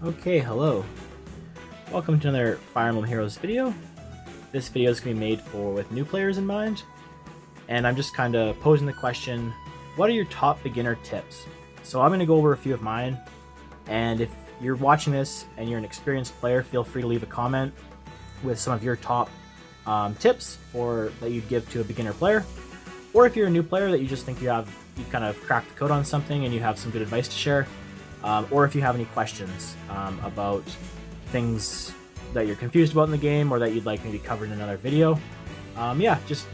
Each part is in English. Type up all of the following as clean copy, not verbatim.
Okay, hello. Welcome to another Fire Emblem Heroes video. This video is going to be made with new players in mind, and I'm just kind of posing the question, what are your top beginner tips? So I'm going to go over a few of mine, and if you're watching this and you're an experienced player, feel free to leave a comment with some of your top tips that you'd give to a beginner player. Or if you're a new player that you just think you've kind of cracked the code on something and you have some good advice to share, or if you have any questions about things that you're confused about in the game or that you'd like maybe covered in another video, yeah, just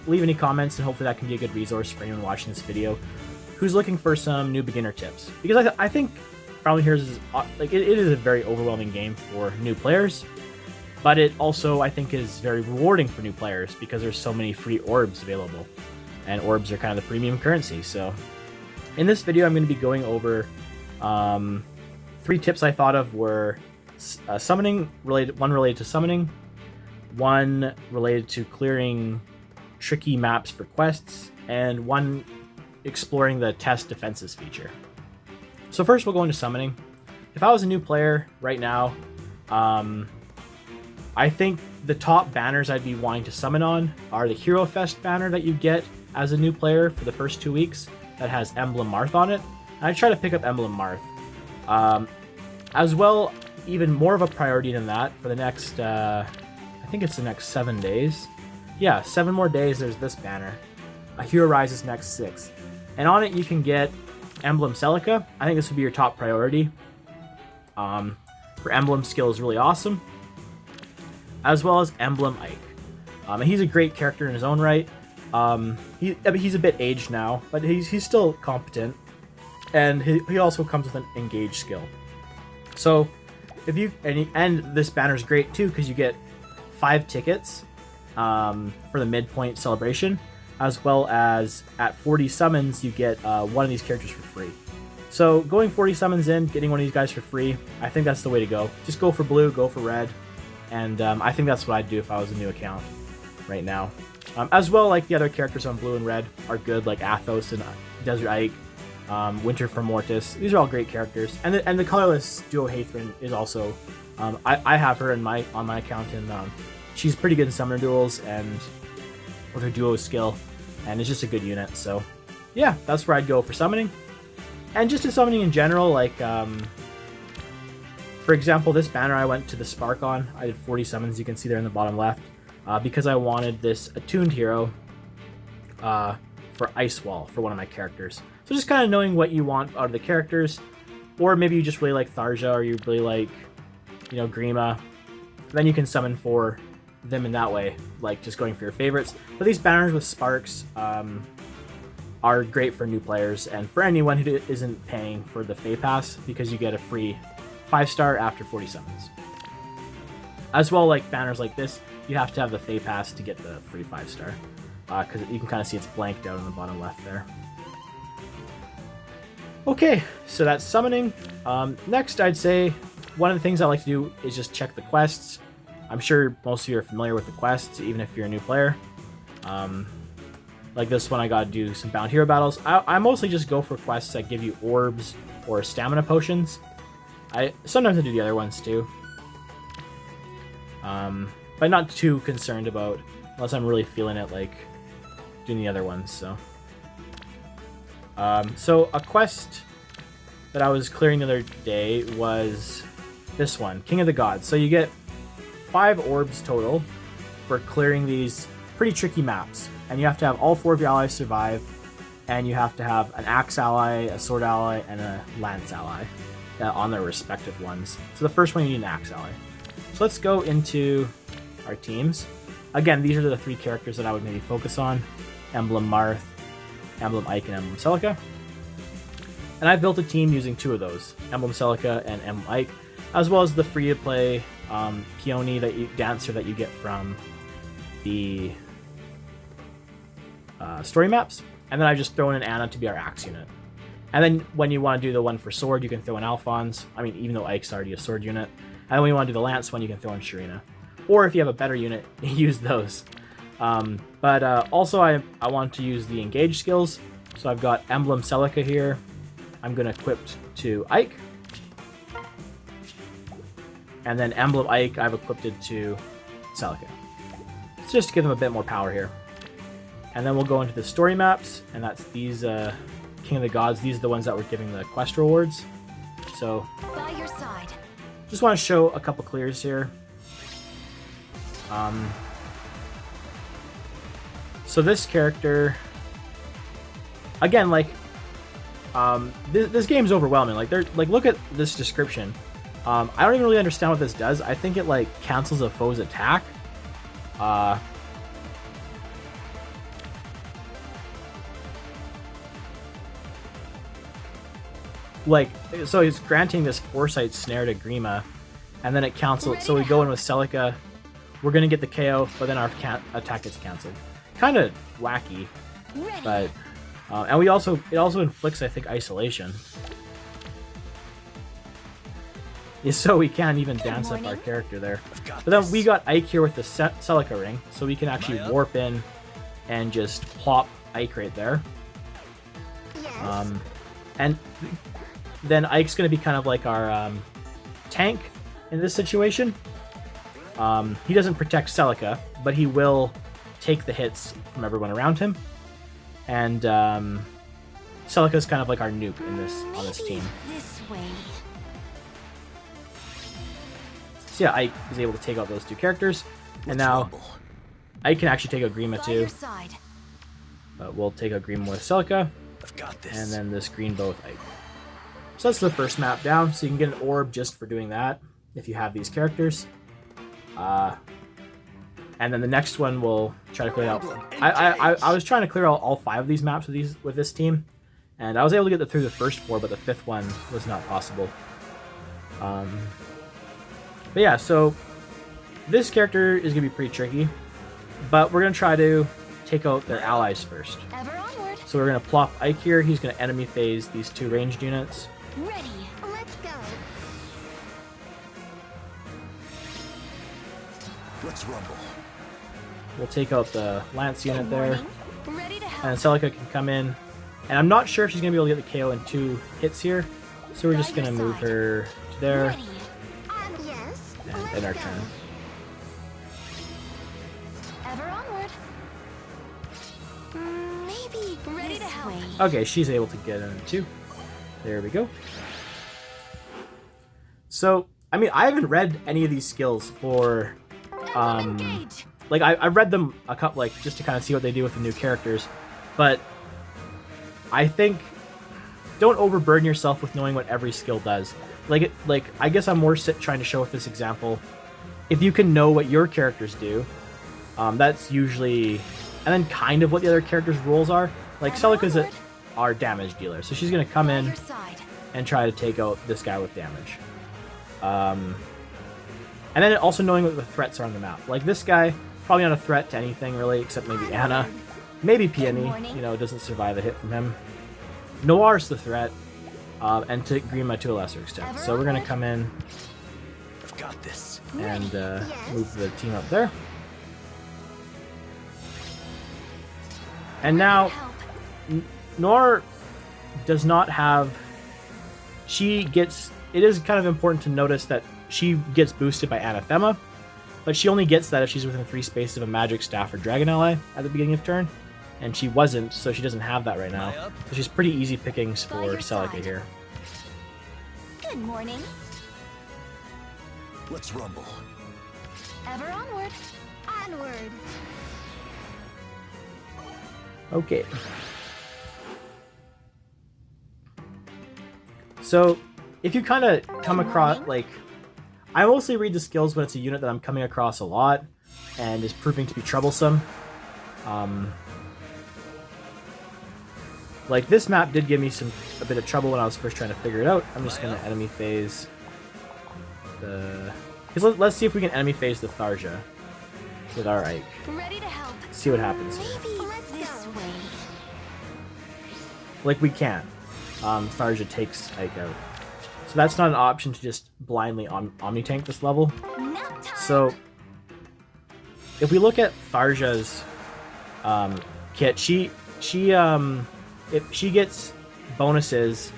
leave any comments and hopefully that can be a good resource for anyone watching this video who's looking for some new beginner tips. Because I think Fire Emblem Heroes is it is a very overwhelming game for new players, but it also I think is very rewarding for new players because there's so many free orbs available, and orbs are kind of the premium currency. So in this video, I'm going to be going over 3 tips I thought of were summoning related, one related to summoning, one related to clearing tricky maps for quests, and one exploring the test defenses feature. So first we'll go into summoning. If I was a new player right now, I think the top banners I'd be wanting to summon on are the Hero Fest banner that you get as a new player for the first 2 weeks that has Emblem Marth on it. And I try to pick up Emblem Marth. As well, even more of a priority than that, for the next, I think it's the next 7 days. Yeah, 7 more days, there's this banner. A Hero Rises next 6. And on it you can get Emblem Celica. I think this would be your top priority. Her Emblem skill is really awesome. As well as Emblem Ike. And he's a great character in his own right. He's a bit aged now, but he's still competent. And he also comes with an engage skill. So if you and this banner is great too because you get 5 tickets for the midpoint celebration, as well as at 40 summons you get one of these characters for free. So going 40 summons in, getting one of these guys for free, I think that's the way to go. Just go for blue, go for red, and I think that's what I'd do if I was a new account right now. As well, like the other characters on blue and red are good, like Athos and Desert Ike. Winter for Mortis. These are all great characters, and the colorless duo Aether is also. I have her on my account, and she's pretty good in summoner duels and with her duo skill, and it's just a good unit. So yeah, that's where I'd go for summoning, and just in summoning in general. Like for example, this banner I went to the Spark on. I did 40 summons. You can see there in the bottom left, because I wanted this attuned hero for Ice Wall for one of my characters. So just kind of knowing what you want out of the characters, or maybe you just really like Tharja, or you really like, Grima, then you can summon for them in that way, like just going for your favorites. But these banners with Sparks are great for new players, and for anyone who isn't paying for the FEH Pass, because you get a free 5-star after 40 summons. As well, like banners like this, you have to have the FEH Pass to get the free 5-star, because you can kind of see it's blanked out in the bottom left there. Okay, so that's summoning. Next, I'd say one of the things I like to do is just check the quests. I'm sure most of you are familiar with the quests, even if you're a new player. Like this one, I gotta do some bound hero battles. I mostly just go for quests that give you orbs or stamina potions. Sometimes I do the other ones too. But not too concerned about, unless I'm really feeling it, like doing the other ones, so. So a quest that I was clearing the other day was this one, King of the Gods. So you get 5 orbs total for clearing these pretty tricky maps, and you have to have all 4 of your allies survive, and you have to have an axe ally, a sword ally, and a lance ally on their respective ones. So the first one, you need an axe ally. So let's go into our teams. Again, these are the 3 characters that I would maybe focus on: Emblem Marth, Emblem Ike, and Emblem Celica. And I've built a team using 2 of those, Emblem Celica and Emblem Ike, as well as the free-to-play Peony dancer that you get from the story maps. And then I just throw in an Anna to be our axe unit. And then when you want to do the one for sword, you can throw in Alphonse. I mean, even though Ike's already a sword unit. And then when you want to do the lance one, you can throw in Sharina. Or if you have a better unit, use those. But also I want to use the engage skills. So I've got Emblem Celica here. I'm going to equip to Ike. And then Emblem Ike I've equipped to Celica. It's just to give them a bit more power here. And then we'll go into the story maps, and that's these King of the Gods. These are the ones that we're giving the quest rewards. So By your side. just want to show a couple clears here. So this character, again, like, this game's overwhelming. Like, look at this description. I don't even really understand what this does. I think it like cancels a foe's attack. Like, so he's granting this Foresight Snare to Grima, and then it cancels. So we go in with Celica, we're gonna get the KO, but then our attack gets canceled. Kind of wacky, but and it also inflicts, I think, isolation. Yeah, so we can't even dance up our character there. But then we got Ike here with the Celica ring, so we can actually warp in and just plop Ike right there. And then Ike's going to be kind of like our tank in this situation. He doesn't protect Celica, but he will take the hits from everyone around him. And Celica's kind of like our nuke in on this team. This way. So yeah, Ike is able to take out those two characters. And now Ike can actually take out Grima too. But we'll take out Grima with Celica. I've got this. And then this green bow with Ike. So that's the first map down. So you can get an orb just for doing that if you have these characters. And then the next one we'll try to clear out. I was trying to clear out all 5 of these maps with this team, and I was able to get through the first 4, but the 5th one was not possible. But yeah, so this character is gonna be pretty tricky, but we're gonna try to take out their allies first. Ever onward. So we're gonna plop Ike here. He's gonna enemy phase these 2 ranged units. Ready. Let's go. Let's rumble. We'll take out the Lance unit there. Ready to help. And Celica can come in. And I'm not sure if she's going to be able to get the KO in 2 hits here. So we're just going to move her to there. Ready. Yes. And end our turn. Ever onward. Maybe ready to help. Okay, she's able to get in 2. There we go. So, I mean, I haven't read any of these skills for... like, I've read them a couple, like, just to kind of see what they do with the new characters. But I think... don't overburden yourself with knowing what every skill does. Like, I guess I'm more trying to show with this example. If you can know what your characters do, that's usually... and then kind of what the other characters' roles are. Like, Celica's our damage dealer, so she's going to come in and try to take out this guy with damage. And then also knowing what the threats are on the map. Like, this guy, probably not a threat to anything, really, except maybe Anna. Maybe Peony, you know, doesn't survive a hit from him. Noir's the threat, and to Grima to a lesser extent. So we're going to come in I've got this. and move the team up there. And now, Noir does not have... she gets... it is kind of important to notice that she gets boosted by Anathema, but she only gets that if she's within 3 spaces of a magic staff or dragon ally at the beginning of turn, and she wasn't, so she doesn't have that right now. So she's pretty easy pickings for Celica here. Good morning. Let's rumble. Ever onward. Onward. Okay. So, if you kind of come across, like, I mostly read the skills when it's a unit that I'm coming across a lot and is proving to be troublesome. Like, this map did give me a bit of trouble when I was first trying to figure it out. I'm just going to enemy phase the... because let's see if we can enemy phase the Tharja with our Ike. Ready to help. See what happens here. Maybe this way. Like, we can't. Tharja takes Ike out. So that's not an option to just blindly omni-tank this level. So, if we look at Tharja's kit, if she gets bonuses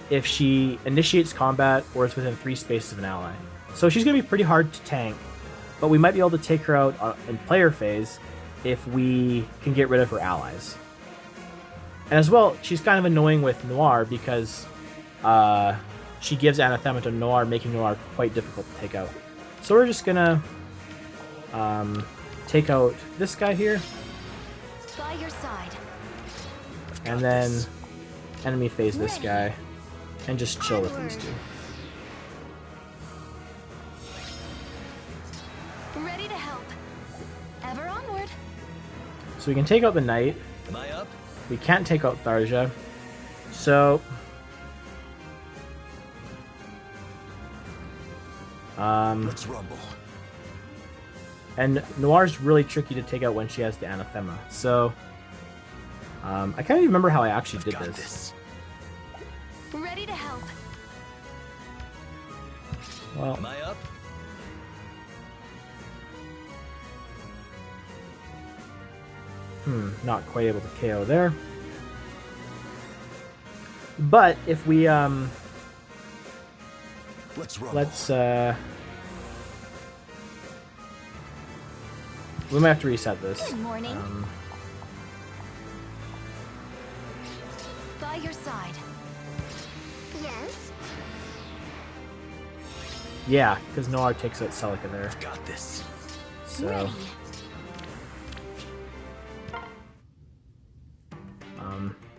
if she initiates combat or is within 3 spaces of an ally. So she's going to be pretty hard to tank, but we might be able to take her out in player phase if we can get rid of her allies. And as well, she's kind of annoying with Noir because she gives Anathema to Noir, making Noir quite difficult to take out. So we're just gonna take out this guy here, By your side. and then enemy phase this guy, and just chill with these two. Ready to help. Ever onward. So we can take out the Knight. Am I up? We can't take out Tharja. So Let's rumble. and Noir's really tricky to take out when she has the Anathema. So I can't even remember how I actually did Got this. Ready to help. Well, Am I up? not quite able to KO there. But if we Let's rumble. let's we might have to reset this. Good morning. By your side. Yes. Yeah, because Noir takes out Celica there. Got this. So Ready.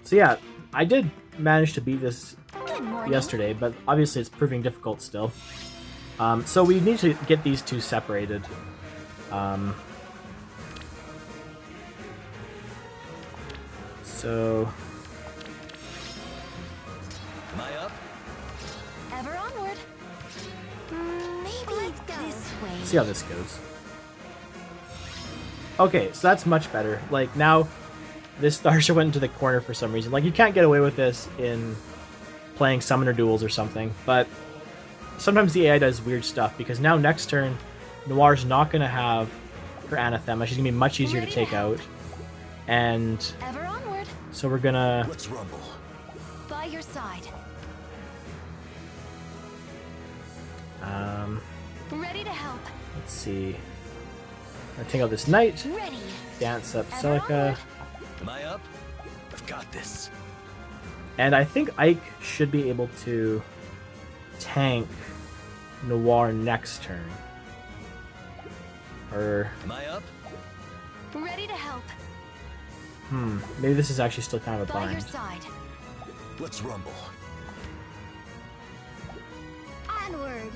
so yeah, I did manage to beat this Good morning. yesterday, but obviously it's proving difficult still. So we need to get these two separated. So Am I up? Ever onward. Maybe let's go this way. see how this goes. Okay, so that's much better. Like now, this Tharja went into the corner for some reason. Like you can't get away with this in playing summoner duels or something, but sometimes the AI does weird stuff because now next turn, Noir's not going to have her Anathema. She's going to be much easier to Ready to take help. out. And Ever onward. so we're going to... Let's rumble. By your side. Ready to help. Let's see. I'm going to take out this Knight, Ready. dance up Ever Celica, onward. Am I up? I've got this. and I think Ike should be able to tank Noir next turn. Or, Am I up? Ready to help. maybe this is actually still kind of a By your bind. side. Let's rumble. Onward.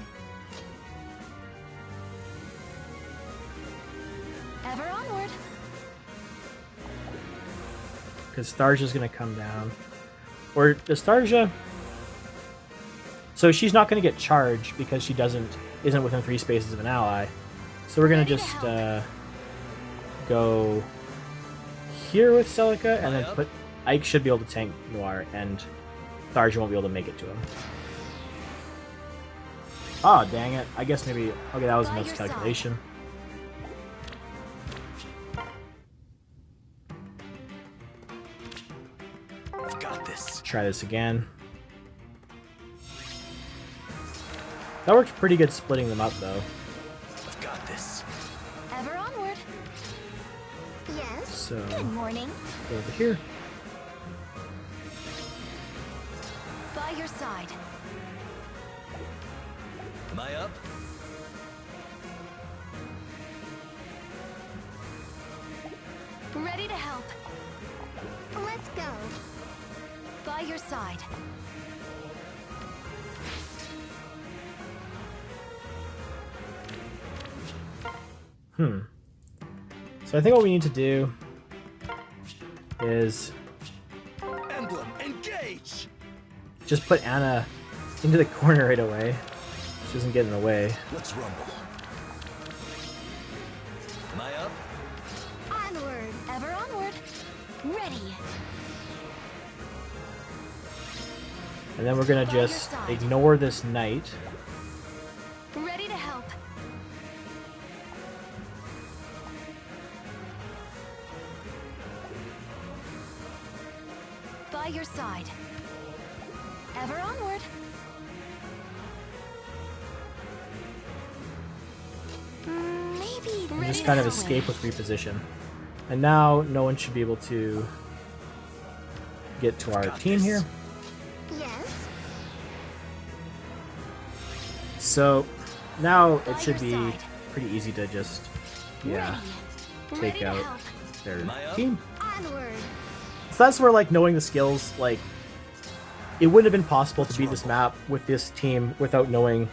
Ever onward. Because Tharja's going to come down. Or does Tharja... So she's not going to get charged because she isn't within 3 spaces of an ally. So we're going to Ready to just help. go here with Celica, and then Up. put... Ike should be able to tank Noir, and Tharja won't be able to make it to him. Oh, dang it. I guess maybe... Okay, that was a By your miscalculation. I've got this. Try this again. That worked pretty good splitting them up, though. I've got this. Ever onward. Yes. So, Good morning. go over here. By your side. Am I up? Ready to help. Let's go. By your side. So I think what we need to do is Emblem, engage! just put Anna into the corner right away. She doesn't get in the way. Let's rumble. Am I up? Onward. Ever onward. Ready. And then we're gonna By your just side. ignore this Knight. Ready to help. By your side. Ever onward. just kind of escape with reposition. And now no one should be able to get to our team here. Yes. So now it By should be your side. pretty easy to just, yeah, Ready take to out help. their Am I up? team. Onward. So that's where, like, knowing the skills, like, it wouldn't have been possible to beat this map with this team without knowing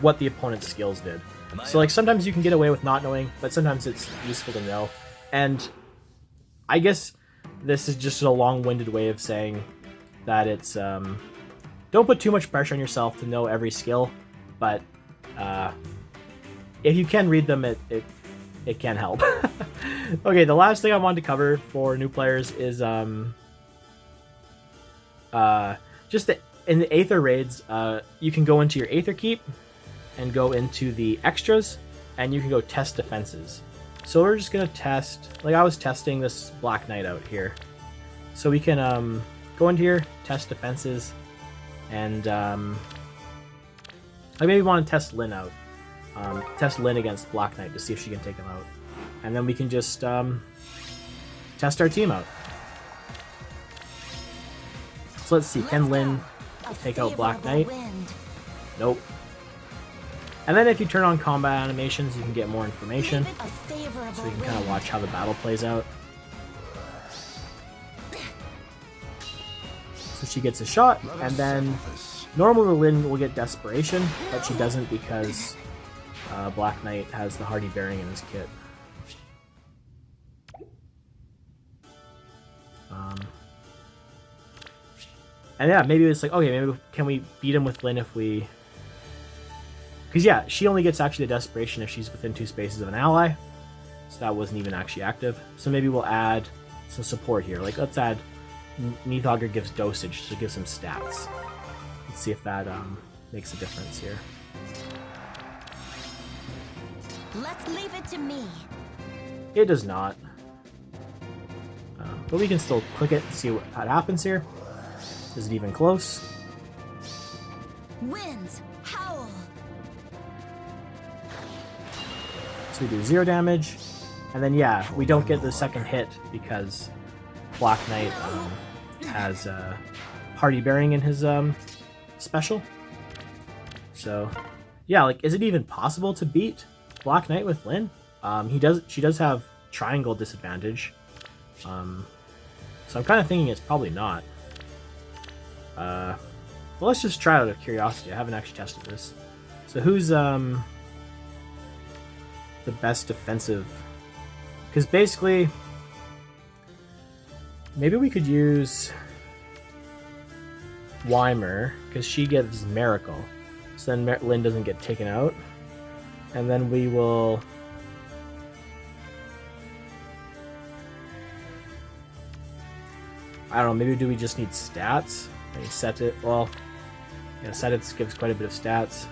what the opponent's skills did. Am I So, like, up? sometimes you can get away with not knowing, but sometimes it's useful to know. And I guess this is just a long-winded way of saying that it's, don't put too much pressure on yourself to know every skill, but if you can read them, it can help. Okay, the last thing I wanted to cover for new players is just in the Aether raids, you can go into your Aether keep and go into the extras, and you can go test defenses. So we're just gonna test, like I was testing this Black Knight out here. So we can go into here, test defenses, and I maybe want to test Lynn out. Test Lynn against Black Knight to see if she can take him out. And then we can just test our team out. So let's see, can Lynn take out Black Knight? Nope. And then if you turn on combat animations, you can get more information. So you can kind of watch how the battle plays out. So she gets a shot, and then normally Lynn will get Desperation, but she doesn't because Black Knight has the Hardy Bearing in his kit. And yeah, maybe it's like, okay, maybe can we beat him with Lynn if we... Because yeah, she only gets actually the Desperation if she's within 2 spaces of an ally. So that wasn't even actually active. So maybe we'll add some support here. Like, let's add... Neathauger gives dosage to give some stats. Let's see if that makes a difference here. Let's leave it to me. It does not. But we can still click it and see what happens here. Is it even close? Winds howl. So we do 0 damage. And then yeah, we don't get the second hit because Black Knight has Hardy Bearing in his special. So yeah, like, is it even possible to beat Black Knight with Lynn? She does have triangle disadvantage. So I'm kind of thinking it's probably not. Well, let's just try out of curiosity. I haven't actually tested this. So who's the best defensive? Because basically, maybe we could use Weimer, because she gets Miracle. So then Lynn doesn't get taken out. And then we will... I don't know, maybe do we just need stats? Maybe set it, well... Yeah, set it gives quite a bit of stats.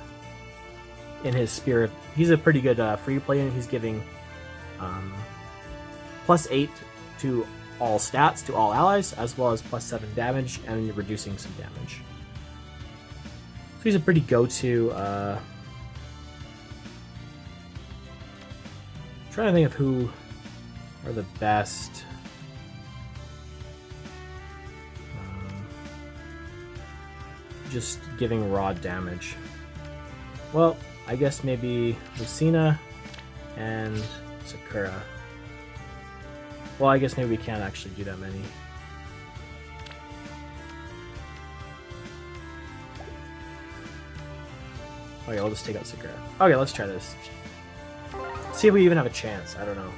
In his Spirit, he's a pretty good free play, and he's giving +8 to all stats to all allies, as well as +7 damage, and reducing some damage. So he's a pretty go-to. Trying to think of who are the best. Just giving raw damage. Well, I guess maybe Lucina and Sakura. Well, I guess maybe we can't actually do that many. Okay, we'll just take out Sakura. Okay, let's try this. See if we even have a chance. I don't know.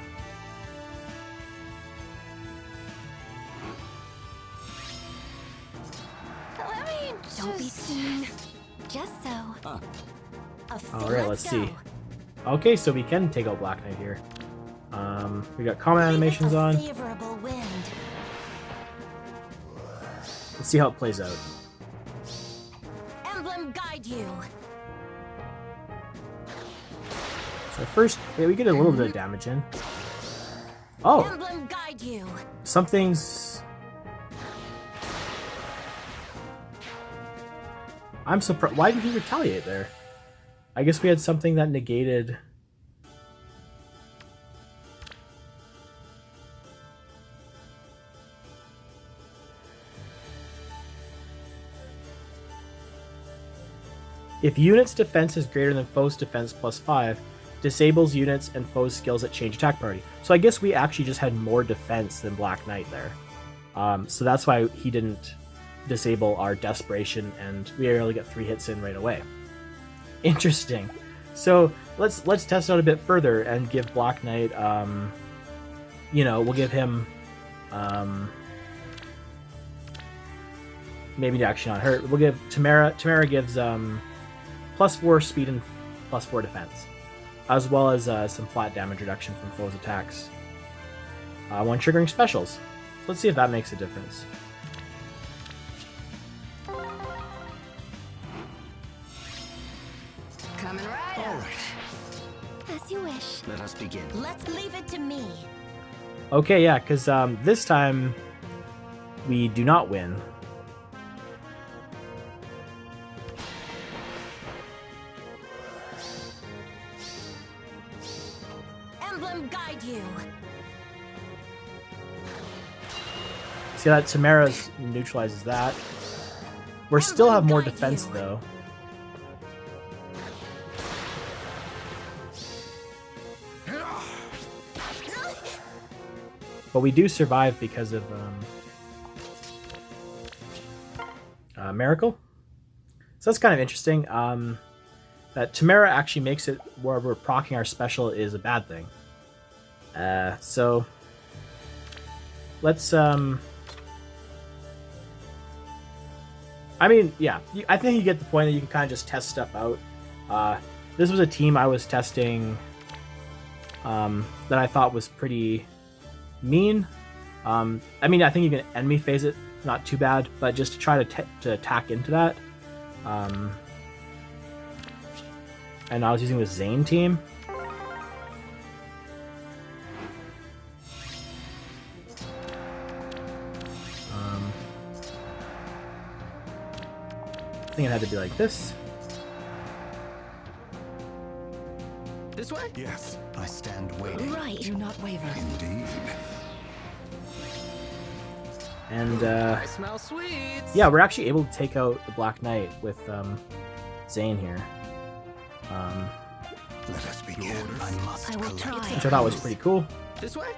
Don't be seen. Just so. Alright, let's see. Okay, so we can take out Black Knight here. We got combat animations on. Favorable wind. Let's see how it plays out. Emblem guide you. So first, yeah, we get a little bit of damage in. Oh, Emblem guide you. something's... I'm surprised. Why did he retaliate there? I guess we had something that negated If unit's defense is greater than foe's defense +5, disables units and foes' skills that change attack priority. So I guess we actually just had more defense than Black Knight there. So that's why he didn't disable our Desperation, and we only get 3 hits in right away. Interesting. So let's test out a bit further and give Black Knight, we'll give him, maybe actually not hurt. We'll give Tamara gives +4 speed and +4 defense, as well as some flat damage reduction from foes' attacks when triggering specials. Let's see if that makes a difference. Coming right All up. right, As you wish. let us begin. Let's leave it to me. Okay, yeah, because this time we do not win. Emblem guide you. See that Tamara's neutralizes that. We still have more defense though. But we do survive because of Miracle. So that's kind of interesting. That Tamara actually makes it where we're proccing our special is a bad thing. So let's I mean, yeah, I think you get the point that you can kind of just test stuff out. This was a team I was testing that I thought was pretty mean. I mean, I think you can enemy phase it, not too bad, but just to try to attack into that. And I was using the Zane team. I think it had to be like this. This way? Yes, I stand waiting. Right. Do not waver. Indeed. And I smell sweets. yeah, we're actually able to take out the Black Knight with Zane here. Let us begin. I must I will collect. try. Which I thought was pretty cool. This way?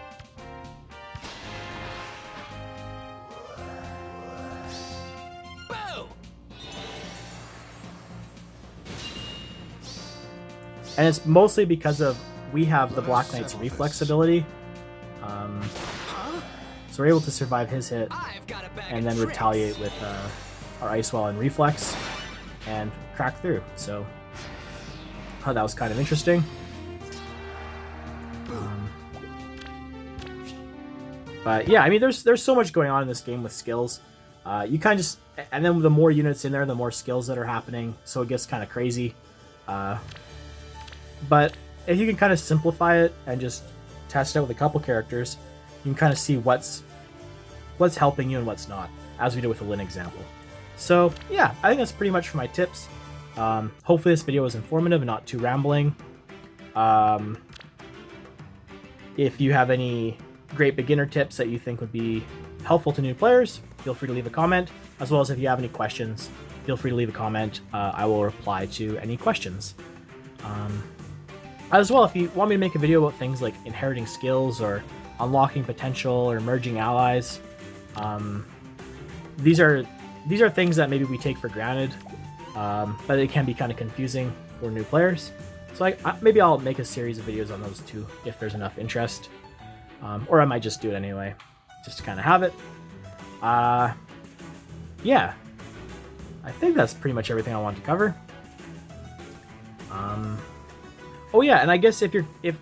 Boom! And it's mostly because of we have the Black Knight's reflex ability. So we're able to survive his hit I've got a bag and of then tricks. retaliate with our Ice Wall and reflex and crack through. So that was kind of interesting. But yeah, I mean, there's so much going on in this game with skills. You kind of just, and then the more units in there, the more skills that are happening. So it gets kind of crazy. But if you can kind of simplify it and just test it with a couple characters, you can kind of see what's helping you and what's not, as we did with the Lin example. So yeah, I think that's pretty much for my tips. Hopefully this video was informative and not too rambling. If you have any great beginner tips that you think would be helpful to new players, feel free to leave a comment, as well as if you have any questions, feel free to leave a comment. I will reply to any questions. As well, if you want me to make a video about things like inheriting skills or unlocking potential or merging allies, these are things that maybe we take for granted, but it can be kind of confusing for new players. So maybe I'll make a series of videos on those too if there's enough interest, or I might just do it anyway, just to kind of have it. Yeah, I think that's pretty much everything I want to cover. Oh yeah, and I guess if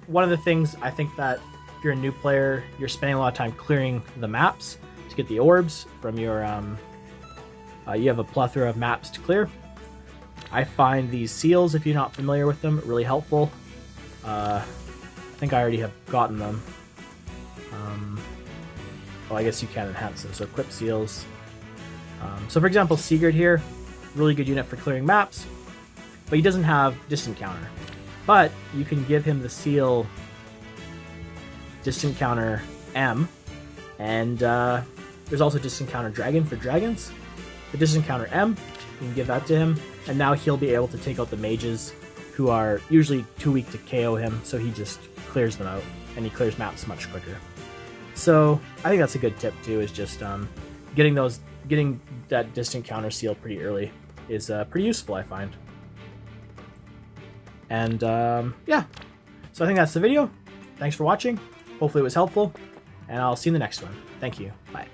one of the things I think that if you're a new player, you're spending a lot of time clearing the maps to get the orbs from your you have a plethora of maps to clear. I find these seals, if you're not familiar with them, really helpful. I think I already have gotten them. I guess you can enhance them. So equip seals. So for example, Sigurd here, really good unit for clearing maps, but he doesn't have distant counter. But you can give him the seal distant counter M, and there's also distant counter dragon for dragons. The distant counter M You can give that to him, and now he'll be able to take out the mages, who are usually too weak to KO him, so he just clears them out, and he clears maps much quicker. So I think that's a good tip too, is just getting that distant counter seal pretty early is pretty useful, I find. And yeah, so I think that's the video. Thanks for watching. Hopefully it was helpful, and I'll see you in the next one. Thank you. Bye.